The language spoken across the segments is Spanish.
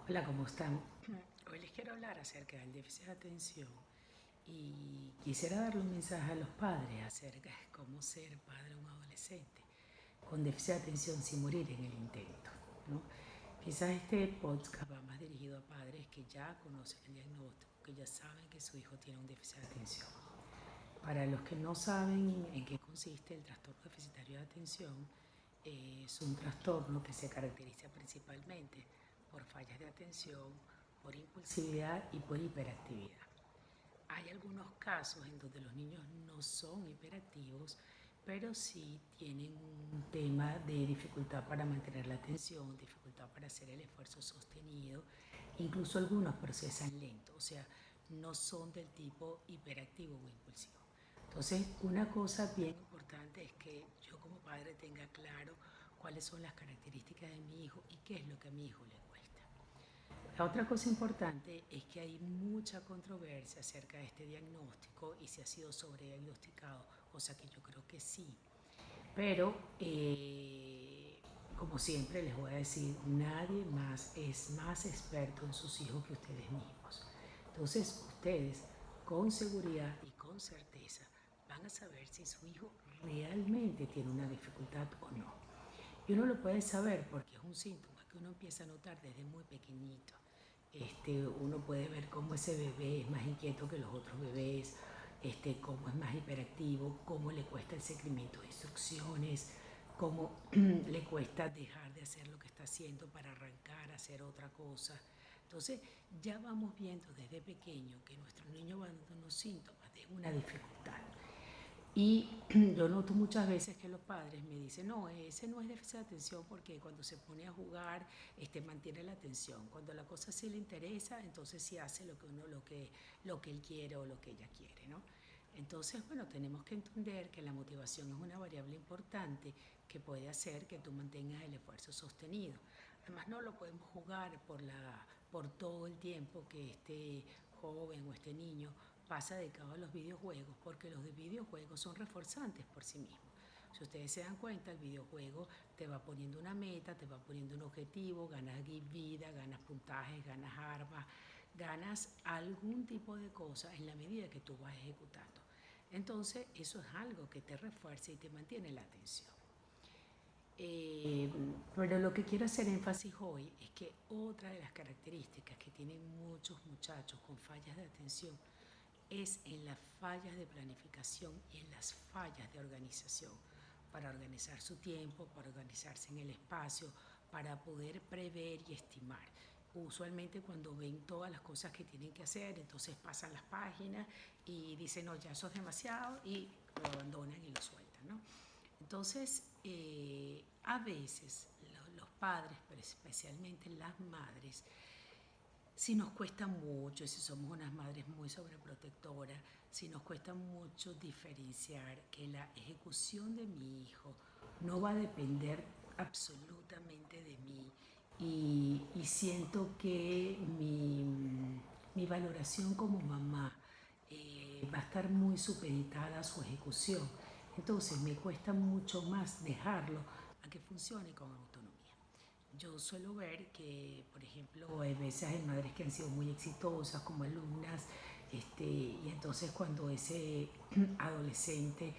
Hola, ¿cómo están? Hoy les quiero hablar acerca del déficit de atención y quisiera darle un mensaje a los padres acerca de cómo ser padre de un adolescente con déficit de atención sin morir en el intento, ¿no? Quizás este podcast va más dirigido a padres que ya conocen el diagnóstico, que ya saben que su hijo tiene un déficit de atención. Para los que no saben en qué consiste el trastorno deficitario de atención, es un trastorno que se caracteriza principalmente por fallas de atención, por impulsividad y por hiperactividad. Hay algunos casos en donde los niños no son hiperactivos, pero sí tienen un tema de dificultad para mantener la atención, dificultad para hacer el esfuerzo sostenido, incluso algunos procesan lento, o sea, no son del tipo hiperactivo o impulsivo. Entonces, una cosa bien importante es que yo como padre tenga claro cuáles son las características de mi hijo y qué es lo que a mi hijo le cuesta. La otra cosa importante es que hay mucha controversia acerca de este diagnóstico y si ha sido sobrediagnosticado, cosa que yo creo que sí. Pero, como siempre les voy a decir, nadie más es más experto en sus hijos que ustedes mismos. Entonces, ustedes con seguridad y con certeza van a saber si su hijo realmente tiene una dificultad o no. Y uno lo puede saber porque es un síntoma que uno empieza a notar desde muy pequeñito. Uno puede ver cómo ese bebé es más inquieto que los otros bebés, cómo es más hiperactivo, cómo le cuesta el seguimiento de instrucciones, cómo le cuesta dejar de hacer lo que está haciendo para arrancar a hacer otra cosa. Entonces ya vamos viendo desde pequeño que nuestro niño va dando unos síntomas de una dificultad. Y yo noto muchas veces que los padres me dicen, no, ese no es déficit de atención porque cuando se pone a jugar, mantiene la atención. Cuando la cosa sí le interesa, entonces sí hace lo que él quiere o lo que ella quiere, ¿no? Entonces, bueno, tenemos que entender que la motivación es una variable importante que puede hacer que tú mantengas el esfuerzo sostenido. Además, no lo podemos jugar por todo el tiempo que este joven o este niño pasa dedicado a los videojuegos, porque los videojuegos son reforzantes por sí mismos. Si ustedes se dan cuenta, el videojuego te va poniendo una meta, te va poniendo un objetivo, ganas vida, ganas puntajes, ganas armas, ganas algún tipo de cosa en la medida que tú vas ejecutando. Entonces, eso es algo que te refuerza y te mantiene la atención. Pero lo que quiero hacer énfasis hoy es que otra de las características que tienen muchos muchachos con fallas de atención es en las fallas de planificación y en las fallas de organización, para organizar su tiempo, para organizarse en el espacio, para poder prever y estimar. Usualmente cuando ven todas las cosas que tienen que hacer, entonces pasan las páginas y dicen, no, ya eso es demasiado y lo abandonan y lo sueltan, ¿no? Entonces, a veces los padres, pero especialmente las madres, si nos cuesta mucho, si somos unas madres muy sobreprotectoras, si nos cuesta mucho diferenciar que la ejecución de mi hijo no va a depender absolutamente de mí y siento que mi valoración como mamá va a estar muy supeditada a su ejecución. Entonces me cuesta mucho más dejarlo a que funcione con autonomía. Yo suelo ver que, por ejemplo, hay veces hay madres que han sido muy exitosas como alumnas, y entonces cuando ese adolescente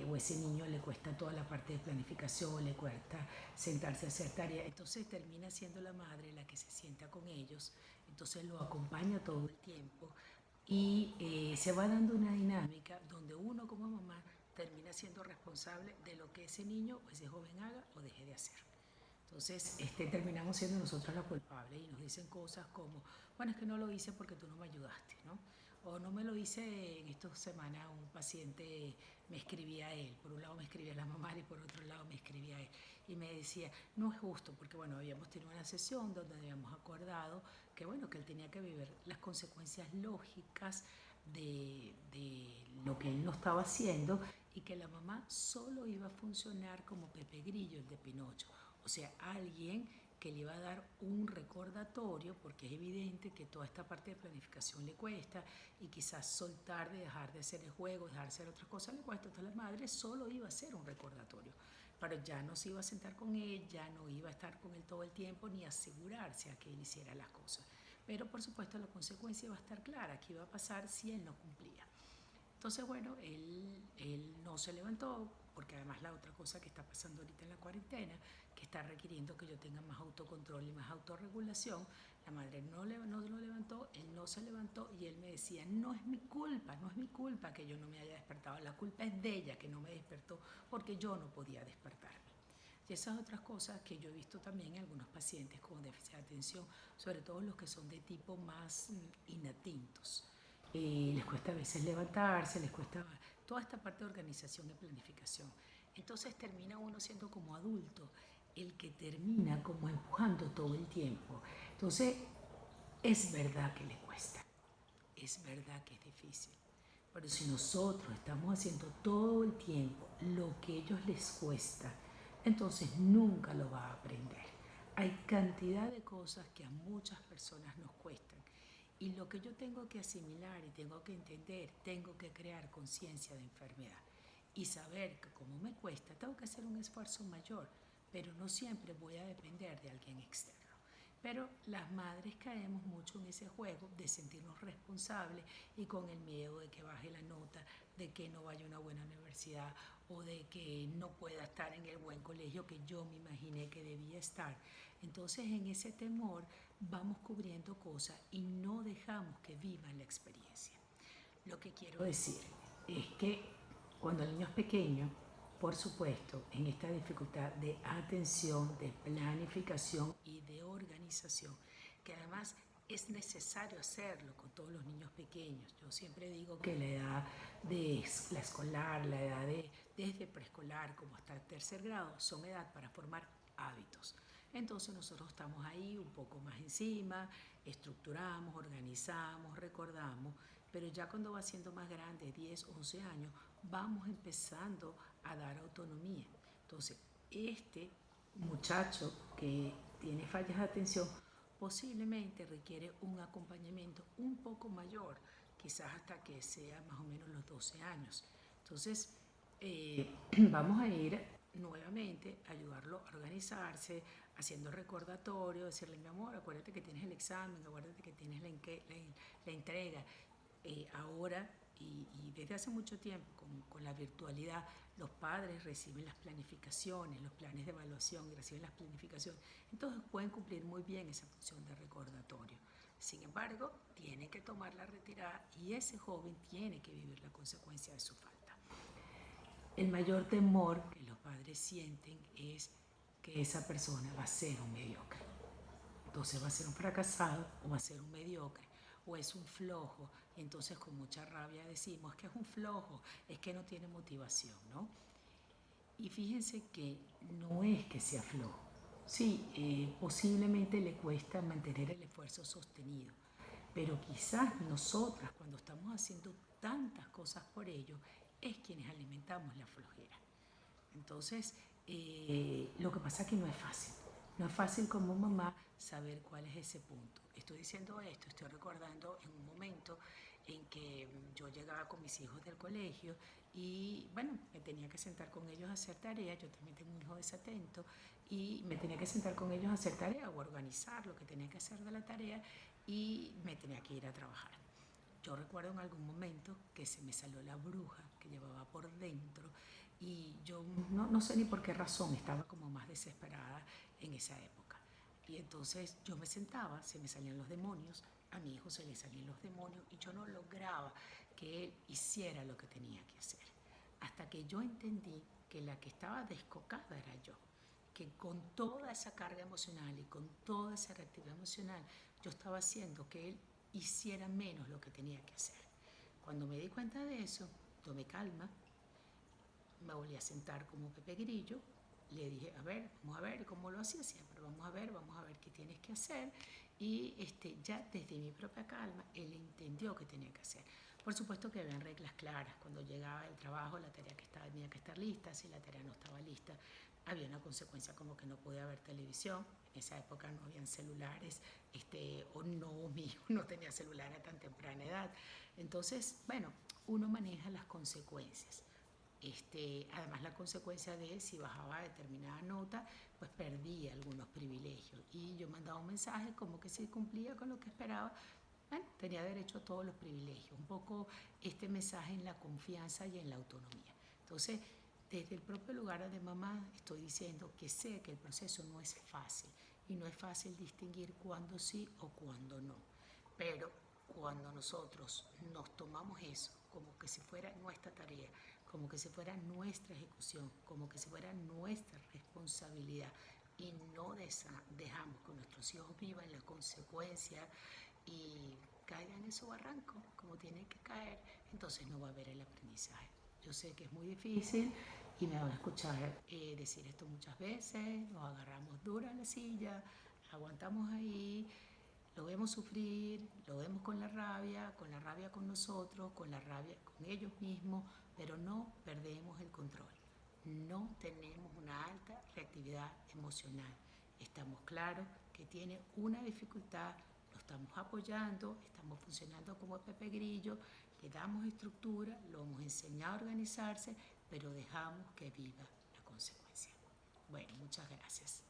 o ese niño le cuesta toda la parte de planificación, le cuesta sentarse a hacer tareas, entonces termina siendo la madre la que se sienta con ellos, entonces lo acompaña todo el tiempo y se va dando una dinámica donde uno como mamá termina siendo responsable de lo que ese niño o ese joven haga o deje de hacer. Entonces, terminamos siendo nosotros las culpables y nos dicen cosas como, bueno, es que no lo hice porque tú no me ayudaste, ¿no? O no me lo hice en estas semanas, un paciente me escribía a él, por un lado me escribía la mamá y por otro lado me escribía a él. Y me decía, no es justo, porque bueno, habíamos tenido una sesión donde habíamos acordado que bueno, que él tenía que vivir las consecuencias lógicas de lo que él no estaba haciendo y que la mamá solo iba a funcionar como Pepe Grillo, el de Pinocho. O sea, alguien que le iba a dar un recordatorio, porque es evidente que toda esta parte de planificación le cuesta y quizás soltar de dejar de hacer el juego, dejar de hacer otras cosas le cuesta. Entonces la madre solo iba a hacer un recordatorio pero ya no se iba a sentar con él, ya no iba a estar con él todo el tiempo ni asegurarse a que él hiciera las cosas. Pero por supuesto la consecuencia iba a estar clara, qué iba a pasar si él no cumplía. Entonces, bueno, él no se levantó, porque además la otra cosa que está pasando ahorita en la cuarentena, que está requiriendo que yo tenga más autocontrol y más autorregulación, la madre no lo levantó, él no se levantó y él me decía, no es mi culpa, no es mi culpa que yo no me haya despertado, la culpa es de ella que no me despertó porque yo no podía despertarme. Y esas otras cosas que yo he visto también en algunos pacientes con déficit de atención, sobre todo los que son de tipo más inatentos. Les cuesta a veces levantarse, les cuesta toda esta parte de organización y planificación. Entonces termina uno siendo como adulto el que termina como empujando todo el tiempo. Entonces es verdad que le cuesta, es verdad que es difícil, pero si nosotros estamos haciendo todo el tiempo lo que a ellos les cuesta, entonces nunca lo va a aprender. Hay cantidad de cosas que a muchas personas nos cuestan y lo que yo tengo que asimilar y tengo que entender, tengo que crear conciencia de enfermedad y saber que como me cuesta, tengo que hacer un esfuerzo mayor, pero no siempre voy a depender de alguien externo. Pero las madres caemos mucho en ese juego de sentirnos responsables y con el miedo de que baje la nota, de que no vaya a una buena universidad o de que no pueda estar en el buen colegio que yo me imaginé que debía estar. Entonces en ese temor vamos cubriendo cosas y no dejamos que vivan la experiencia. Lo que quiero decir es que cuando el niño es pequeño, por supuesto, en esta dificultad de atención, de planificación y de organización, que además es necesario hacerlo con todos los niños pequeños. Yo siempre digo que la edad de la escolar, la edad de desde preescolar como hasta el tercer grado, son edad para formar hábitos. Entonces nosotros estamos ahí un poco más encima, estructuramos, organizamos, recordamos, pero ya cuando va siendo más grande, 10, 11 años, vamos empezando a dar autonomía. Entonces, este muchacho que tiene fallas de atención posiblemente requiere un acompañamiento un poco mayor, quizás hasta que sea más o menos los 12 años. Entonces, vamos a ir nuevamente a ayudarlo a organizarse, haciendo recordatorio, decirle, mi amor, acuérdate que tienes el examen, acuérdate que tienes la entrega. Ahora y desde hace mucho tiempo con la virtualidad, los padres reciben las planificaciones, los planes de evaluación y reciben las planificaciones. Entonces pueden cumplir muy bien esa función de recordatorio. Sin embargo, tienen que tomar la retirada y ese joven tiene que vivir la consecuencia de su falta. El mayor temor que los padres sienten es que esa persona va a ser un mediocre. Entonces va a ser un fracasado o va a ser un mediocre o es un flojo. Y entonces con mucha rabia decimos que es un flojo, es que no tiene motivación, ¿no? Y fíjense que no es que sea flojo. Sí, posiblemente le cuesta mantener el esfuerzo sostenido, pero quizás nosotras cuando estamos haciendo tantas cosas por ello es quienes alimentamos la flojera. Entonces, lo que pasa es que no es fácil. No es fácil como mamá saber cuál es ese punto. Estoy diciendo esto, estoy recordando en un momento en que yo llegaba con mis hijos del colegio y bueno, me tenía que sentar con ellos a hacer tareas. Yo también tengo un hijo desatento y me tenía que sentar con ellos a hacer tareas o organizar lo que tenía que hacer de la tarea y me tenía que ir a trabajar. Yo recuerdo en algún momento que se me salió la bruja que llevaba por dentro y yo no sé ni por qué razón estaba como más desesperada en esa época. Y entonces yo me sentaba, se me salían los demonios, a mi hijo se le salían los demonios y yo no lograba que él hiciera lo que tenía que hacer. Hasta que yo entendí que la que estaba descocada era yo, que con toda esa carga emocional y con toda esa reactividad emocional yo estaba haciendo que él hiciera menos lo que tenía que hacer. Cuando me di cuenta de eso, tomé calma, me volví a sentar como Pepe Grillo, le dije, a ver, vamos a ver cómo lo hacía siempre, vamos a ver qué tienes que hacer. Y ya desde mi propia calma, él entendió qué tenía que hacer. Por supuesto que habían reglas claras. Cuando llegaba el trabajo, la tarea que estaba tenía que estar lista. Si la tarea no estaba lista, había una consecuencia como que no podía ver televisión. En esa época no habían celulares, o no, mi hijo no tenía celular a tan temprana edad. Entonces, bueno, uno maneja las consecuencias. Además, la consecuencia de si bajaba determinada nota, pues perdía algunos privilegios. Y yo mandaba un mensaje como que si cumplía con lo que esperaba, bueno, tenía derecho a todos los privilegios. Un poco este mensaje en la confianza y en la autonomía. Entonces, desde el propio lugar de mamá estoy diciendo que sé que el proceso no es fácil y no es fácil distinguir cuándo sí o cuándo no. Pero cuando nosotros nos tomamos eso como que si fuera nuestra tarea, como que si fuera nuestra ejecución, como que si fuera nuestra responsabilidad y no dejamos que nuestros hijos vivan la consecuencia y caigan en su barranco como tienen que caer, entonces no va a haber el aprendizaje. Yo sé que es muy difícil y me van a escuchar decir esto muchas veces, nos agarramos dura en la silla, aguantamos ahí, lo vemos sufrir, lo vemos con la rabia con nosotros, con la rabia con ellos mismos, pero no perdemos el control. No tenemos una alta reactividad emocional. Estamos claros que tiene una dificultad, lo estamos apoyando, estamos funcionando como Pepe Grillo, le damos estructura, lo hemos enseñado a organizarse, pero dejamos que viva la consecuencia. Bueno, muchas gracias.